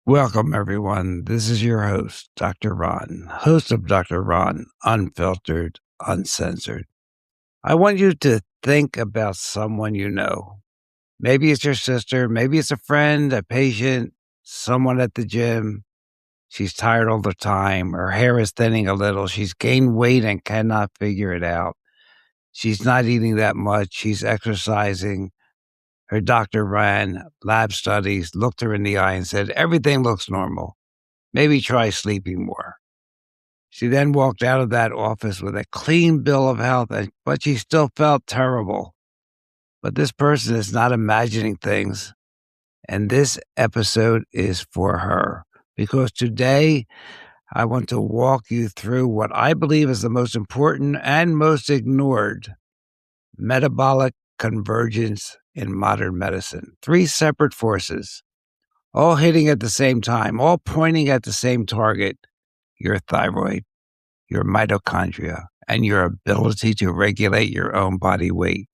Welcome, everyone. This is your host, Dr. Ron, host of Dr. Ron, Unfiltered, Uncensored. I want you to think about someone you know. Maybe it's your sister, maybe it's a friend, a patient, someone at the gym. She's tired all the time. Her hair is thinning a little. She's gained weight and cannot figure it out. She's not eating that much. She's exercising. Her doctor ran lab studies, looked her in the eye, and said, "Everything looks normal. Maybe try sleeping more." She then walked out of that office with a clean bill of health, but she still felt terrible. But this person is not imagining things, and this episode is for her. Because today, I want to walk you through what I believe is the most important and most ignored metabolic convergence in modern medicine. Three separate forces, all hitting at the same time, all pointing at the same target: your thyroid, your mitochondria, and your ability to regulate your own body weight.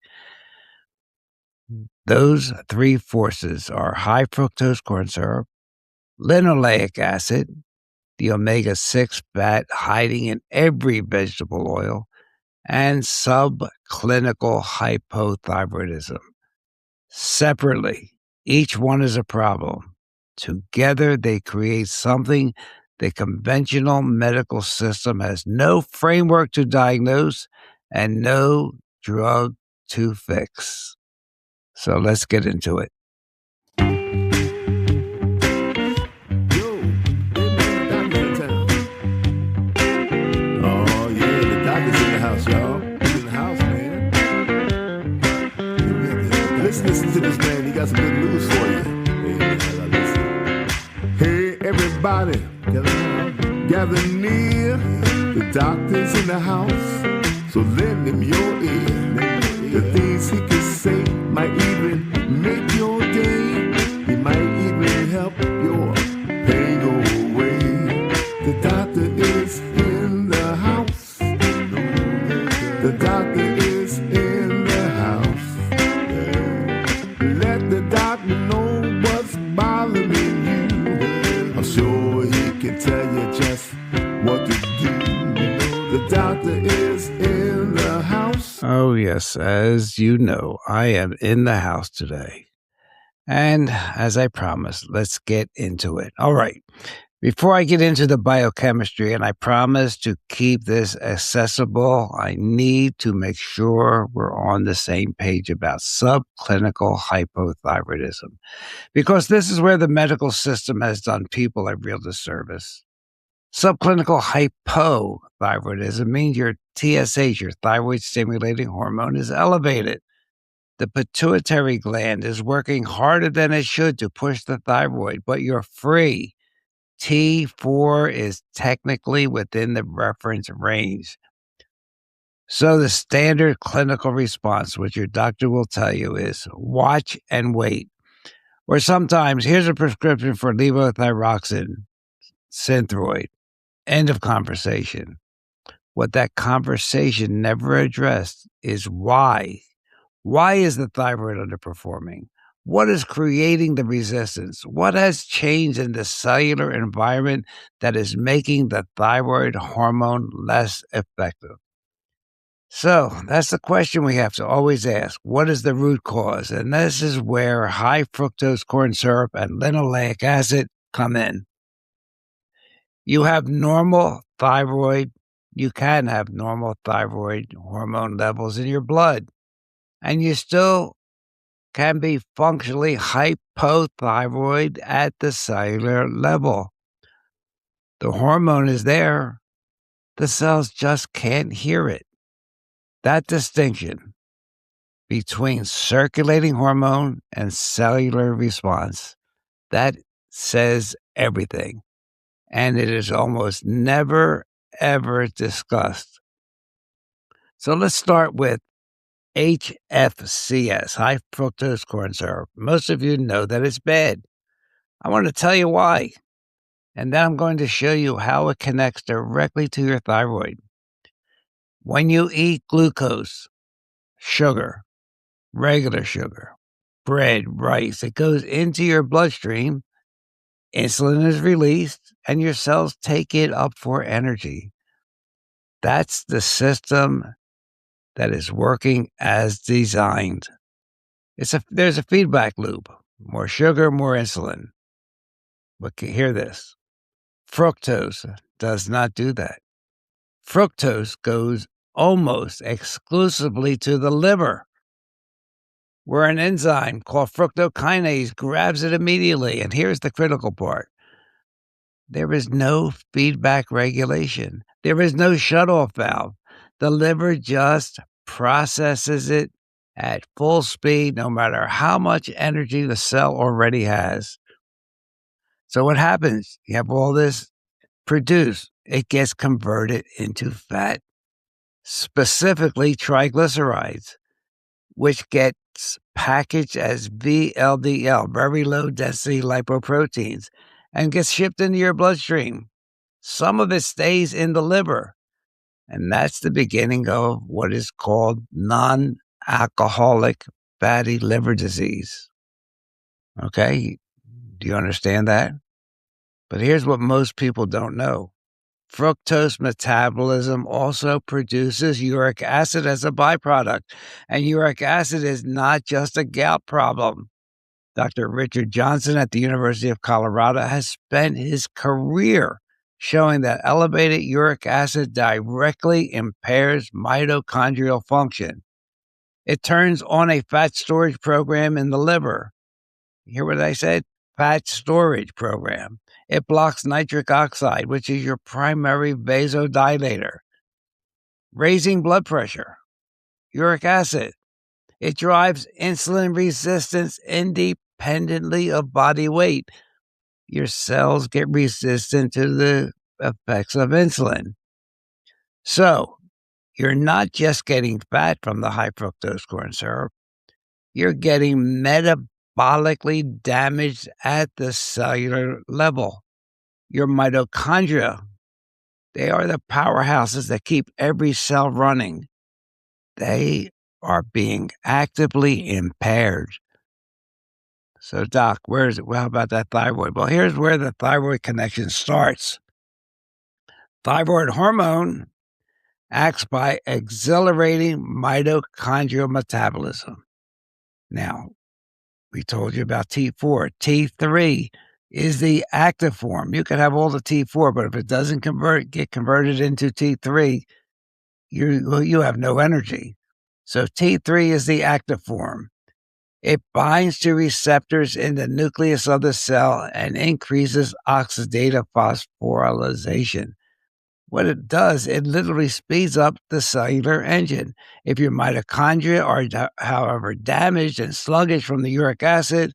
Those three forces are high fructose corn syrup, linoleic acid, the omega-6 fat hiding in every vegetable oil, and subclinical hypothyroidism. Separately, each one is a problem. Together, they create something the conventional medical system has no framework to diagnose and no drug to fix. So let's get into it. Oh, yeah, the doctor's in the house, y'all. He's in the house, man. Listen to this, man. He got some good news for you. Hey, man, listen. Hey, everybody, gather near. The doctor's in the house, so lend him your ear. The things he can say might even make your day. He might even help your pain go away. The doctor is in the house. The doctor is in the house. Let the doctor know what's bothering you. I'm sure he can tell you just what to do. The doctor is in the house. Oh, yes, as you know, I am in the house today. And as I promised, let's get into it. All right. Before I get into the biochemistry, and I promise to keep this accessible, I need to make sure we're on the same page about subclinical hypothyroidism, because this is where the medical system has done people a real disservice. Subclinical hypothyroidism means your TSH, your thyroid stimulating hormone, is elevated. The pituitary gland is working harder than it should to push the thyroid, but you're free. T4 is technically within the reference range. So the standard clinical response, which your doctor will tell you, is watch and wait. Or sometimes, here's a prescription for levothyroxine, Synthroid. End of conversation. What that conversation never addressed is why. Why is the thyroid underperforming? What is creating the resistance? What has changed in the cellular environment that is making the thyroid hormone less effective? So that's the question we have to always ask. What is the root cause? And this is where high fructose corn syrup and linoleic acid come in. You have normal thyroid. You can have normal thyroid hormone levels in your blood, and you still can be functionally hypothyroid at the cellular level. The hormone is there. The cells just can't hear it. That distinction between circulating hormone and cellular response, that says everything. And it is almost never, ever discussed. So let's start with HFCS, high fructose corn syrup. Most of you know that it's bad. I want to tell you why. And then I'm going to show you how it connects directly to your thyroid. When you eat glucose, sugar, regular sugar, bread, rice, it goes into your bloodstream. insulin is released, and your cells take it up for energy. That's the system that is working as designed. There's a feedback loop. More sugar, more insulin. But hear this. Fructose does not do that. Fructose goes almost exclusively to the liver, where an enzyme called fructokinase grabs it immediately. And here's the critical part. There is no feedback regulation. There is no shutoff valve. The liver just processes it at full speed, no matter how much energy the cell already has. So what happens? You have all this produced. It gets converted into fat, specifically triglycerides, which gets packaged as VLDL, very low density lipoproteins, and gets shipped into your bloodstream. Some of it stays in the liver, and that's the beginning of what is called non-alcoholic fatty liver disease. Okay, do you understand that? But here's what most people don't know. Fructose metabolism also produces uric acid as a byproduct, and uric acid is not just a gout problem. Dr. Richard Johnson at the University of Colorado has spent his career showing that elevated uric acid directly impairs mitochondrial function. It turns on a fat storage program in the liver. You hear what I said? Fat storage program. It blocks nitric oxide, which is your primary vasodilator, raising blood pressure. Uric acid. It drives insulin resistance independently of body weight. Your cells get resistant to the effects of insulin. So, you're not just getting fat from the high fructose corn syrup, you're getting metabolically damaged at the cellular level. Your mitochondria, they are the powerhouses that keep every cell running. They are being actively impaired. So, Doc, where is it? Well, how about that thyroid? Well, here's where the thyroid connection starts. Thyroid hormone acts by accelerating mitochondrial metabolism. Now, we told you about T4. T3 is the active form. You can have all the T4, but if it doesn't get converted into T3, you have no energy. So T3 is the active form. It binds to receptors in the nucleus of the cell and increases oxidative phosphorylation. What it does, it literally speeds up the cellular engine. If your mitochondria are, however, damaged and sluggish from the uric acid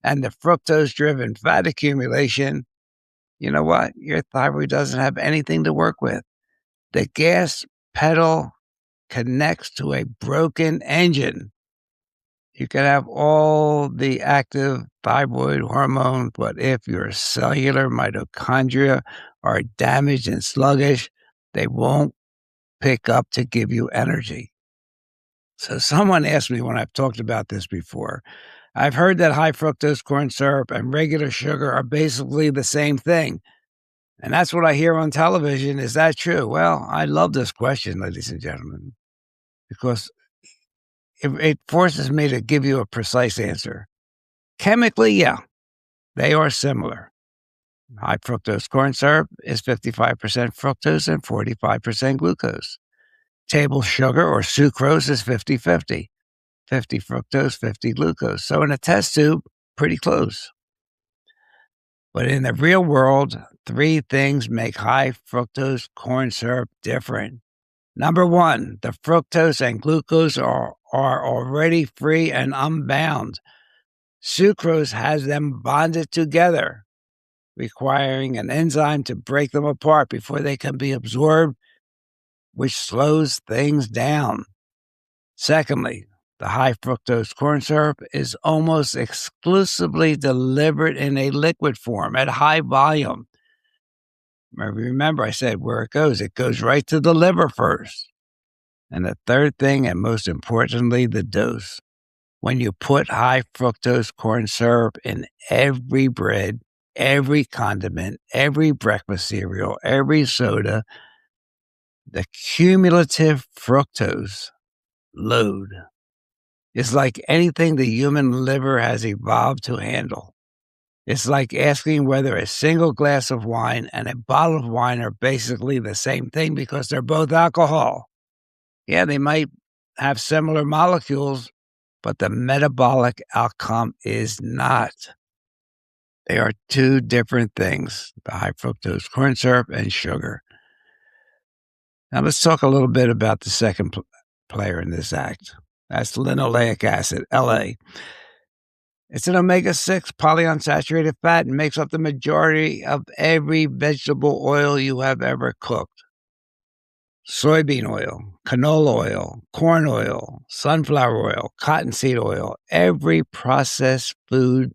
and the fructose-driven fat accumulation, you know what? Your thyroid doesn't have anything to work with. The gas pedal connects to a broken engine. You can have all the active thyroid hormone, but if your cellular mitochondria are damaged and sluggish, they won't pick up to give you energy. So someone asked me when I've talked about this before, I've heard that high fructose corn syrup and regular sugar are basically the same thing. And that's what I hear on television. Is that true? Well, I love this question, ladies and gentlemen, because it forces me to give you a precise answer. Chemically, yeah, they are similar. High fructose corn syrup is 55% fructose and 45% glucose. Table sugar or sucrose is 50-50. 50 fructose, 50 glucose. So in a test tube, pretty close. But in the real world, three things make high fructose corn syrup different. Number one, the fructose and glucose are already free and unbound. Sucrose has them bonded together, requiring an enzyme to break them apart before they can be absorbed, which slows things down. Secondly, the high fructose corn syrup is almost exclusively delivered in a liquid form at high volume. Remember, I said where it goes right to the liver first. And the third thing, and most importantly, the dose. When you put high fructose corn syrup in every bread, every condiment, every breakfast cereal, every soda, the cumulative fructose load is like anything the human liver has evolved to handle. It's like asking whether a single glass of wine and a bottle of wine are basically the same thing because they're both alcohol. Yeah, they might have similar molecules, but the metabolic outcome is not. They are two different things, the high fructose corn syrup and sugar. Now let's talk a little bit about the second player in this act. That's linoleic acid, LA. It's an omega-6 polyunsaturated fat and makes up the majority of every vegetable oil you have ever cooked. Soybean oil, canola oil, corn oil, sunflower oil, cottonseed oil, every processed food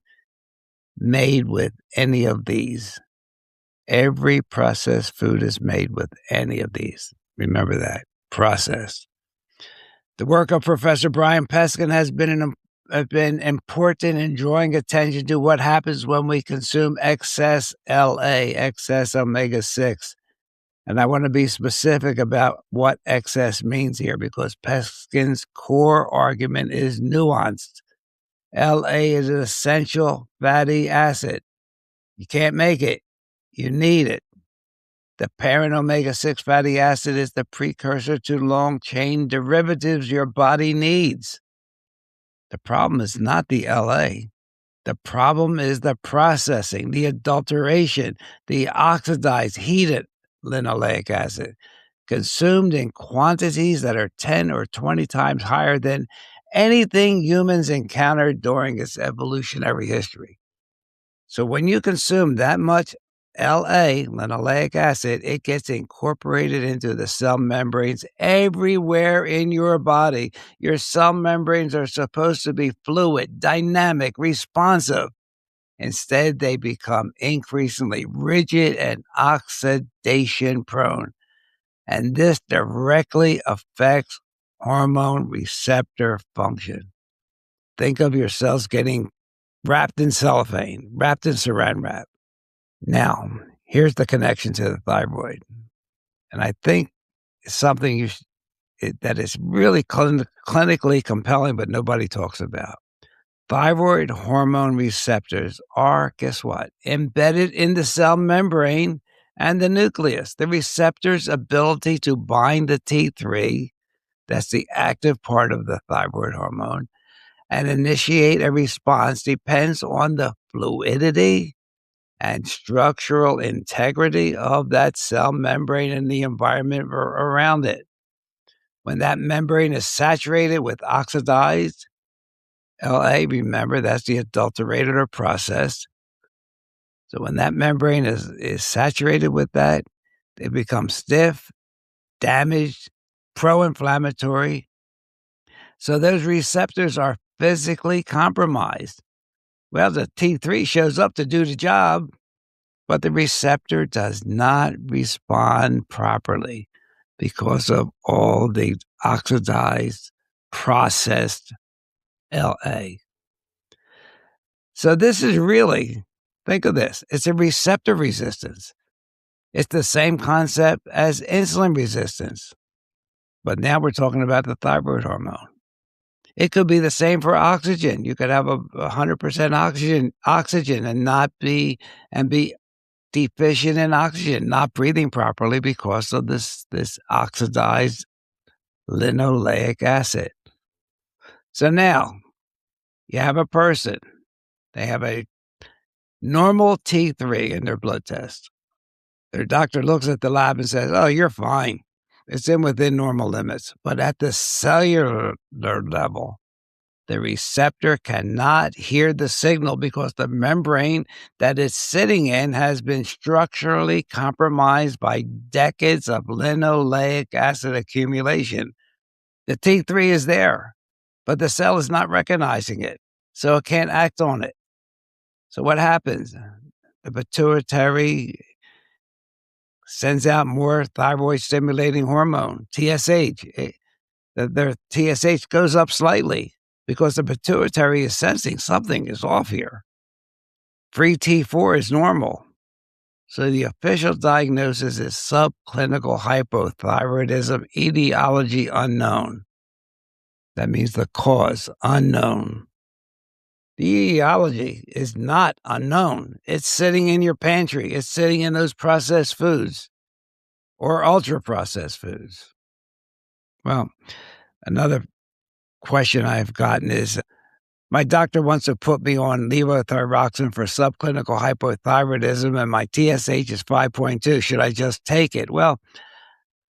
made with any of these. Every processed food is made with any of these. Remember that, processed. The work of Professor Brian Peskin has been important in drawing attention to what happens when we consume excess LA, excess omega-6. And I want to be specific about what excess means here because Peskin's core argument is nuanced. LA is an essential fatty acid. You can't make it. You need it. The parent omega-6 fatty acid is the precursor to long-chain derivatives your body needs. The problem is not the LA. The problem is the processing, the adulteration, the oxidized, heated linoleic acid, consumed in quantities that are 10 or 20 times higher than anything humans encountered during its evolutionary history. So when you consume that much LA, linoleic acid, it gets incorporated into the cell membranes everywhere in your body. Your cell membranes are supposed to be fluid, dynamic, responsive. Instead, they become increasingly rigid and oxidation prone. And this directly affects hormone receptor function. Think of your cells getting wrapped in cellophane, wrapped in saran wrap. Now, here's the connection to the thyroid. And I think it's something that is really clinically compelling, but nobody talks about. Thyroid hormone receptors are, guess what? Embedded in the cell membrane and the nucleus. The receptor's ability to bind the T3, that's the active part of the thyroid hormone, and initiate a response depends on the fluidity and structural integrity of that cell membrane and the environment around it. When that membrane is saturated with oxidized LA, remember that's the adulterated or processed. So when that membrane is saturated with that, it becomes stiff, damaged, pro-inflammatory. So those receptors are physically compromised. Well, the T3 shows up to do the job, but the receptor does not respond properly because of all the oxidized, processed LA. So this is really, think of this, it's a receptor resistance. It's the same concept as insulin resistance, but now we're talking about the thyroid hormone. It could be the same for oxygen. You could have 100% oxygen and be deficient in oxygen, not breathing properly because of this oxidized linoleic acid. So now you have a person, they have a normal T3 in their blood test. Their doctor looks at the lab and says, oh, you're fine. It's within normal limits. But at the cellular level, the receptor cannot hear the signal because the membrane that it's sitting in has been structurally compromised by decades of linoleic acid accumulation. The T3 is there, but the cell is not recognizing it, so it can't act on it. So what happens? The pituitary sends out more thyroid-stimulating hormone, TSH. Their TSH goes up slightly because the pituitary is sensing something is off here. free T4 is normal. So the official diagnosis is subclinical hypothyroidism, etiology unknown. That means the cause unknown. The etiology is not unknown. It's sitting in your pantry. It's sitting in those processed foods or ultra-processed foods. Well, another question I've gotten is, my doctor wants to put me on levothyroxine for subclinical hypothyroidism, and my TSH is 5.2. Should I just take it? Well,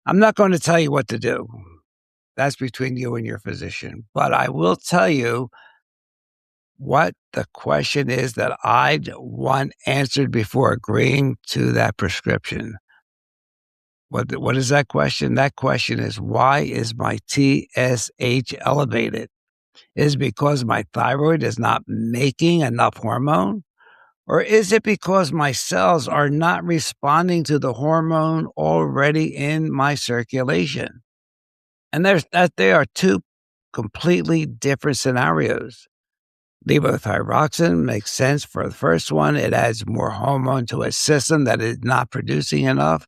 I'm not going to tell you what to do. That's between you and your physician. But I will tell you what the question is that I'd want answered before agreeing to that prescription. What is that question? That question is, why is my TSH elevated? Is it because my thyroid is not making enough hormone? Or is it because my cells are not responding to the hormone already in my circulation? And they are two completely different scenarios. Levothyroxine makes sense for the first one. It adds more hormone to a system that is not producing enough.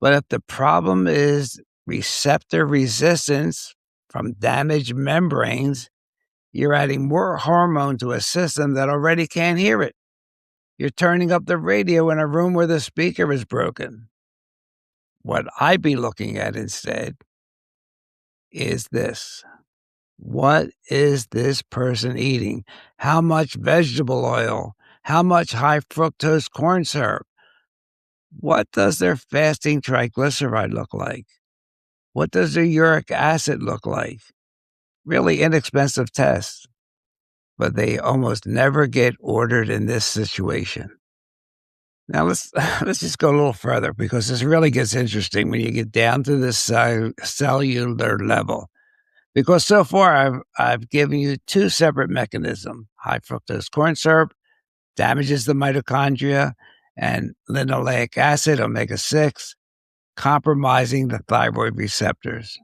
But if the problem is receptor resistance from damaged membranes, you're adding more hormone to a system that already can't hear it. You're turning up the radio in a room where the speaker is broken. What I'd be looking at instead is this. What is this person eating? How much vegetable oil? How much high fructose corn syrup? What does their fasting triglyceride look like? What does their uric acid look like? Really inexpensive tests, but they almost never get ordered in this situation. Now let's just go a little further, because this really gets interesting when you get down to the cellular level. Because so far I've given you two separate mechanisms. High fructose corn syrup damages the mitochondria, and linoleic acid, omega-6, compromising the thyroid receptors.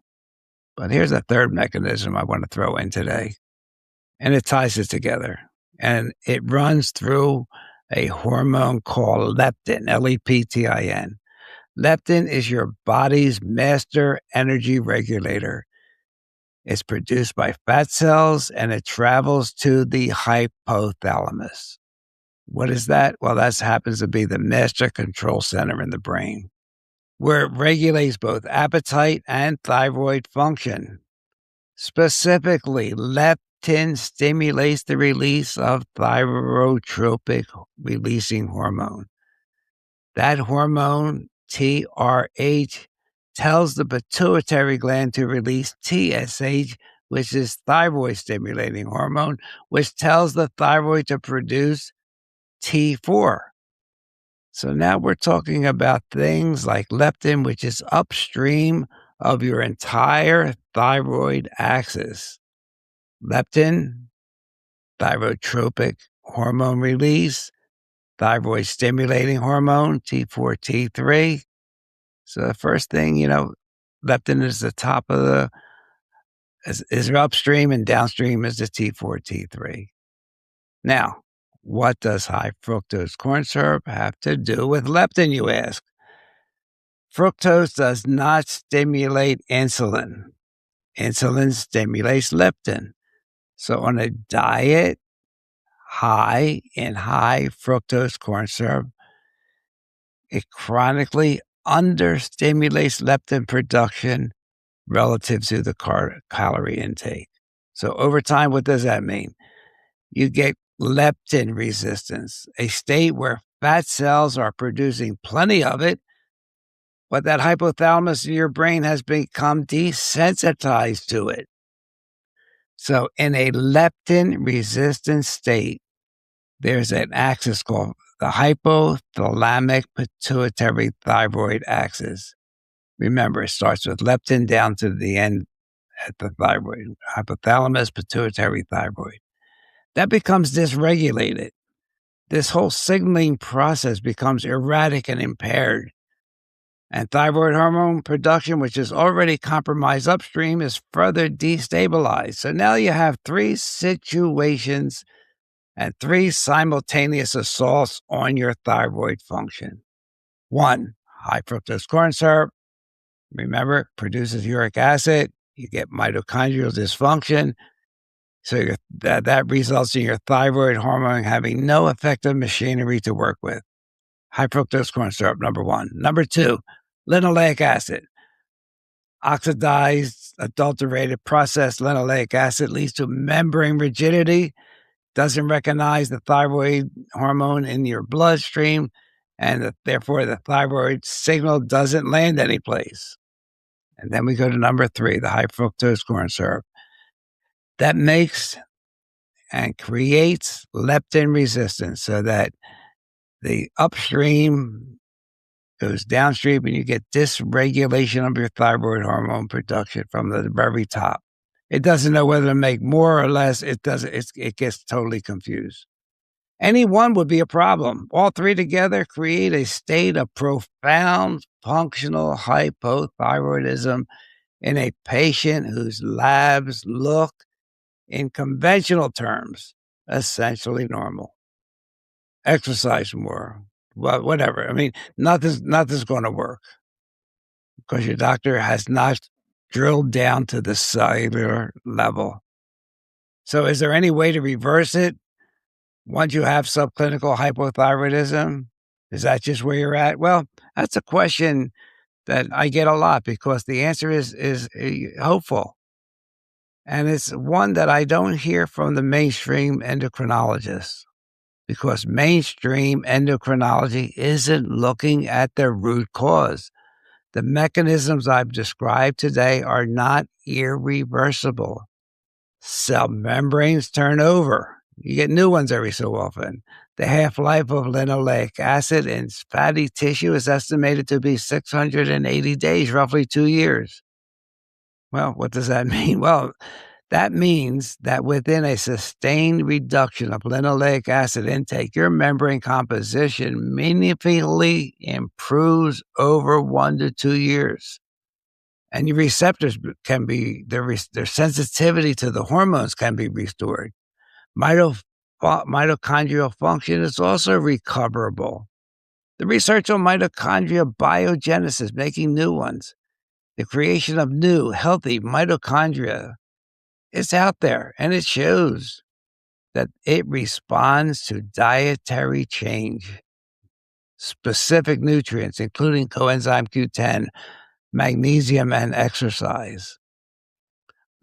But here's a third mechanism I want to throw in today, and it ties it together. And it runs through a hormone called leptin, Leptin. Leptin is your body's master energy regulator. It's produced by fat cells, and it travels to the hypothalamus. What is that? Well, that happens to be the master control center in the brain, where it regulates both appetite and thyroid function. Specifically, leptin stimulates the release of thyrotropic releasing hormone. That hormone, TRH, tells the pituitary gland to release TSH, which is thyroid stimulating hormone, which tells the thyroid to produce T4. So now we're talking about things like leptin, which is upstream of your entire thyroid axis. Leptin, thyrotropic hormone release, thyroid stimulating hormone, T4, T3. So the first thing, leptin is the top of is upstream, and downstream is the T4, T3. Now, what does high fructose corn syrup have to do with leptin, you ask? Fructose does not stimulate insulin. Insulin stimulates leptin. So on a diet high in high fructose corn syrup, it chronically understimulates leptin production relative to the calorie intake. So over time, what does that mean? You get leptin resistance, a state where fat cells are producing plenty of it, but that hypothalamus in your brain has become desensitized to it. So in a leptin-resistant state, there's an axis called the hypothalamic pituitary thyroid axis. Remember, it starts with leptin down to the end at the thyroid, hypothalamus, pituitary thyroid. That becomes dysregulated. This whole signaling process becomes erratic and impaired. And thyroid hormone production, which is already compromised upstream, is further destabilized. So now you have three situations and 3 simultaneous assaults on your thyroid function. 1, high fructose corn syrup. Remember, produces uric acid. You get mitochondrial dysfunction. So that results in your thyroid hormone having no effective machinery to work with. High fructose corn syrup, number 1. Number 2, linoleic acid. Oxidized, adulterated, processed linoleic acid leads to membrane rigidity, doesn't recognize the thyroid hormone in your bloodstream, and therefore the thyroid signal doesn't land anyplace. And then we go to number 3, the high fructose corn syrup. That makes and creates leptin resistance so that the upstream goes downstream and you get dysregulation of your thyroid hormone production from the very top. It doesn't know whether to make more or less. It gets totally confused. Any one would be a problem. All 3 together create a state of profound functional hypothyroidism in a patient whose labs look, in conventional terms, essentially normal. Exercise more, whatever. I mean, nothing's going to work because your doctor has not drilled down to the cellular level. So is there any way to reverse it once you have subclinical hypothyroidism? Is that just where you're at? Well, that's a question that I get a lot because the answer is hopeful. And it's one that I don't hear from the mainstream endocrinologists because mainstream endocrinology isn't looking at the root cause. The mechanisms I've described today are not irreversible. Cell membranes turn over. You get new ones every so often. The half-life of linoleic acid in fatty tissue is estimated to be 680 days, roughly 2 years. Well, what does that mean? Well, that means that within a sustained reduction of linoleic acid intake, your membrane composition meaningfully improves over 1 to 2 years. And your receptors can be, their sensitivity to the hormones can be restored. Mitochondrial function is also recoverable. The research on mitochondria biogenesis, making new ones, the creation of new, healthy mitochondria, it's out there, and it shows that it responds to dietary change, specific nutrients, including coenzyme Q10, magnesium, and exercise.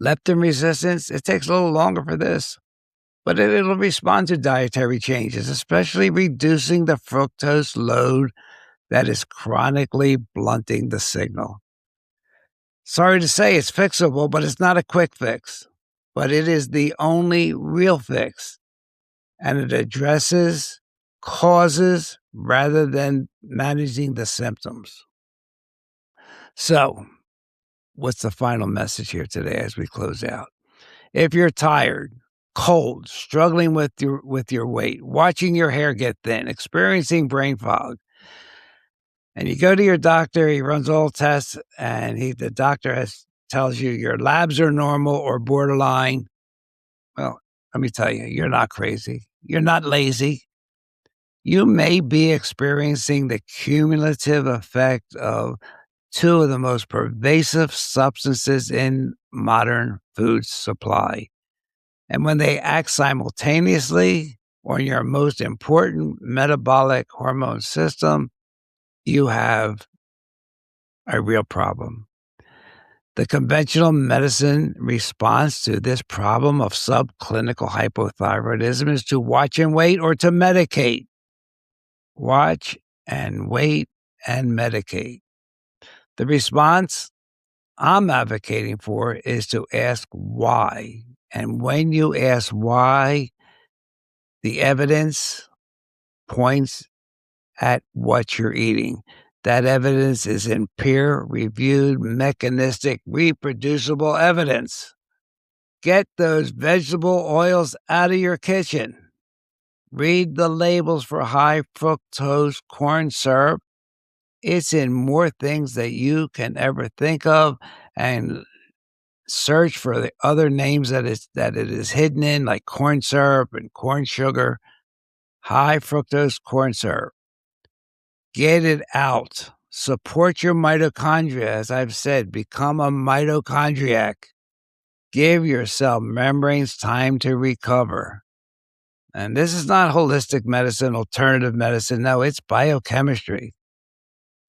Leptin resistance, it takes a little longer for this, but it'll respond to dietary changes, especially reducing the fructose load that is chronically blunting the signal. Sorry to say it's fixable, but it's not a quick fix. But it is the only real fix, and it addresses causes rather than managing the symptoms. So, what's the final message here today as we close out? If you're tired, cold, struggling with your weight, watching your hair get thin, experiencing brain fog, and you go to your doctor, he runs all tests, and the doctor tells you your labs are normal or borderline, well, let me tell you, you're not crazy. You're not lazy. You may be experiencing the cumulative effect of 2 of the most pervasive substances in modern food supply. And when they act simultaneously on your most important metabolic hormone system, you have a real problem. The conventional medicine response to this problem of subclinical hypothyroidism is to watch and wait or to medicate. Watch and wait and medicate. The response I'm advocating for is to ask why. And when you ask why, the evidence points at what you're eating. That evidence is in peer-reviewed, mechanistic, reproducible evidence. Get those vegetable oils out of your kitchen. Read the labels for high fructose corn syrup. It's in more things that you can ever think of. And search for the other names that it is hidden in, like corn syrup and corn sugar, high fructose corn syrup. Get it out. Support your mitochondria. As I've said, become a mitochondriac. Give your cell membranes time to recover. And this is not holistic medicine, alternative medicine. No, it's biochemistry.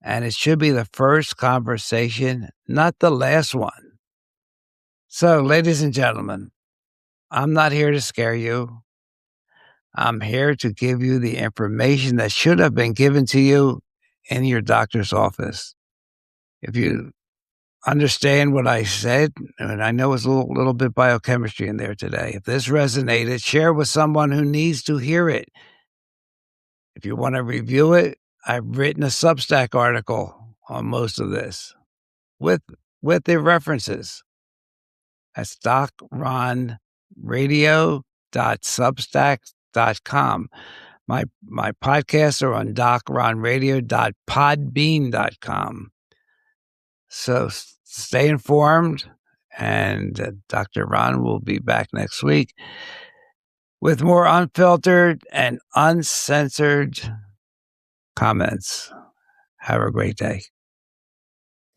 And it should be the first conversation, not the last one. So, ladies and gentlemen, I'm not here to scare you. I'm here to give you the information that should have been given to you in your doctor's office. If you understand what I said, and I know it's a little bit biochemistry in there today. If this resonated, share with someone who needs to hear it. If you want to review it, I've written a Substack article on most of this with the references. That's docronradio.substack.com. My podcasts are on docronradio.podbean.com. So stay informed, and Dr. Ron will be back next week with more unfiltered and uncensored comments. Have a great day.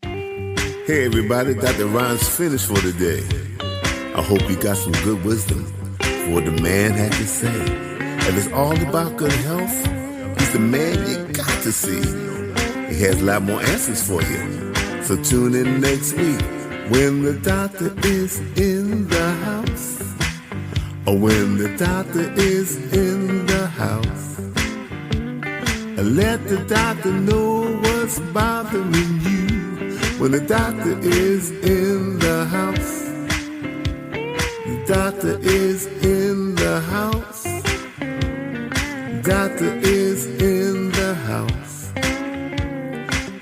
Hey everybody, Dr. Ron's finished for today. I hope you got some good wisdom for what the man had to say. If it's all about good health, he's the man you got to see. He has a lot more answers for you. So tune in next week when the doctor is in the house. Or when the doctor is in the house. Let the doctor know what's bothering you. When the doctor is in the house. The doctor is in the house. The doctor is in the house.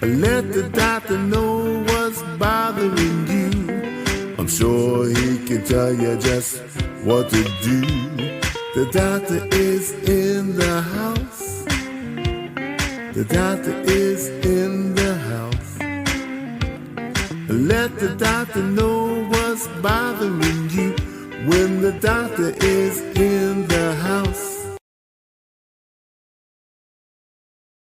Let the doctor know what's bothering you. I'm sure he can tell you just what to do. The doctor is in the house. The doctor is in the house. Let the doctor know what's bothering you. When the doctor is in the house.